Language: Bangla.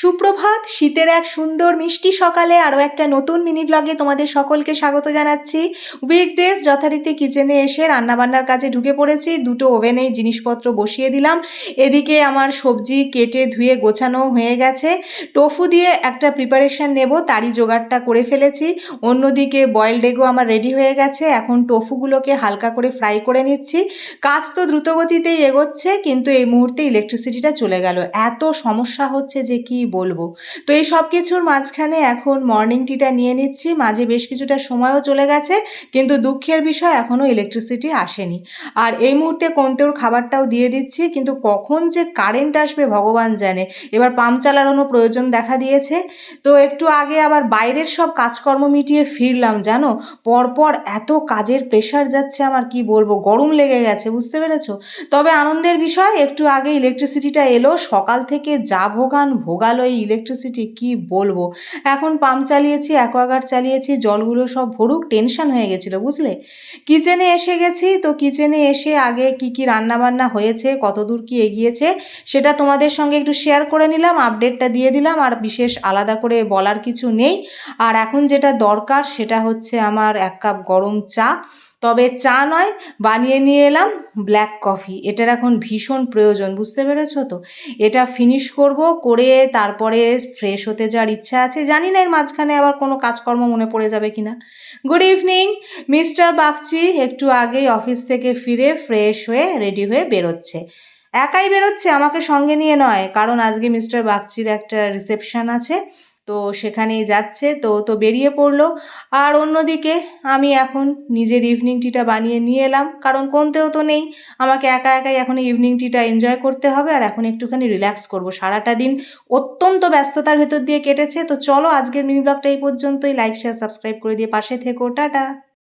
সুপ্রভাত। শীতের এক সুন্দর মিষ্টি সকালে আরও একটা নতুন মিনি ব্লগে তোমাদের সকলকে স্বাগত জানাচ্ছি। উইকডেজ যথারীতি কিচেনে এসে রান্নাবান্নার কাজে ঢুকে পড়েছি। দুটো ওভেনে জিনিসপত্র বসিয়ে দিলাম। এদিকে আমার সবজি কেটে ধুয়ে গোছানো হয়ে গেছে। টোফু দিয়ে একটা প্রিপারেশন নেব, তারই জোগাড়টা করে ফেলেছি। অন্যদিকে বয়েলড এগও আমার রেডি হয়ে গেছে। এখন টোফুগুলোকে হালকা করে ফ্রাই করে নিচ্ছি। কাজ তো দ্রুতগতিতেই এগোচ্ছে, কিন্তু এই মুহূর্তে ইলেকট্রিসিটিটা চলে গেল। এত সমস্যা হচ্ছে যে কি বলবো। তো এই সব কিছুর মাঝখানে এখন মর্নিং টিটা নিয়ে নিচ্ছি। মাঝে বেশ কিছুটা সময়ও চলে গেছে, কিন্তু দুঃখের বিষয় এখনও ইলেকট্রিসিটি আসেনি। আর এই মুহূর্তে কোন্তেওর খাবারটাও দিয়ে দিচ্ছি, কিন্তু কখন যে কারেন্ট আসবে ভগবান জানে। এবার পাম্প চালানোরও প্রয়োজন দেখা দিয়েছে। তো একটু আগে আবার বাইরের সব কাজকর্ম মিটিয়ে ফিরলাম জানো। পরপর এত কাজের প্রেশার যাচ্ছে আমার, কি বলবো, গরম লেগে গেছে, বুঝতে পেরেছো। তবে আনন্দের বিষয়, একটু আগে ইলেকট্রিসিটিটা এলো। সকাল থেকে যা ভোগালো এই ইলেকট্রিসিটি, কি বলবো। এখন পাম্প চালিয়েছি, অ্যাকোয়াগার্ড চালিয়েছি, জলগুলো সব ভরুক, টেনশন হয়ে গেছিলো বুঝলে। কিচেনে এসে গেছি। তো কিচেনে এসে আগে কি কি রান্না বান্না হয়েছে, কতদূর কি এগিয়েছে সেটা তোমাদের সঙ্গে একটু শেয়ার করে নিলাম, আপডেটটা দিয়ে দিলাম। আর বিশেষ আলাদা করে বলার কিছু নেই। আর এখন যেটা দরকার সেটা হচ্ছে আমার 1 কাপ গরম চা। তবে চা নয়, বানিয়ে নিয়ে এলাম ব্ল্যাক কফি। এটার এখন ভীষণ প্রয়োজন, বুঝতে পেরেছো তো। এটা ফিনিশ করব, করে তারপরে ফ্রেশ হতে যাওয়ার ইচ্ছা আছে। জানি না এর মাঝখানে আবার কোনো কাজকর্ম মনে পড়ে যাবে কিনা। Good evening. মিস্টার বাগচি একটু আগেই অফিস থেকে ফিরে ফ্রেশ হয়ে রেডি হয়ে বেরোচ্ছে। একাই বেরোচ্ছে, আমাকে সঙ্গে নিয়ে নয়, কারণ আজকে মিস্টার বাগচির একটা রিসেপশন আছে। তো সেখানেই যাচ্ছে, তো বেরিয়ে পড়লো। আর অন্যদিকে আমি এখন নিজের ইভিনিং টিটা বানিয়ে নিয়ে এলাম, কারণ কোনতেও তো নেই। আমাকে একা একাই এখন ইভিনিং টিটা এনজয় করতে হবে। আর এখন একটুখানি রিল্যাক্স করব। সারাটা দিন অত্যন্ত ব্যস্ততার ভেতর দিয়ে কেটেছে। তো চলো, আজকের মিনি ব্লগটা এই পর্যন্তই। লাইক শেয়ার সাবস্ক্রাইব করে দিয়ে পাশে থেকো। টাটা।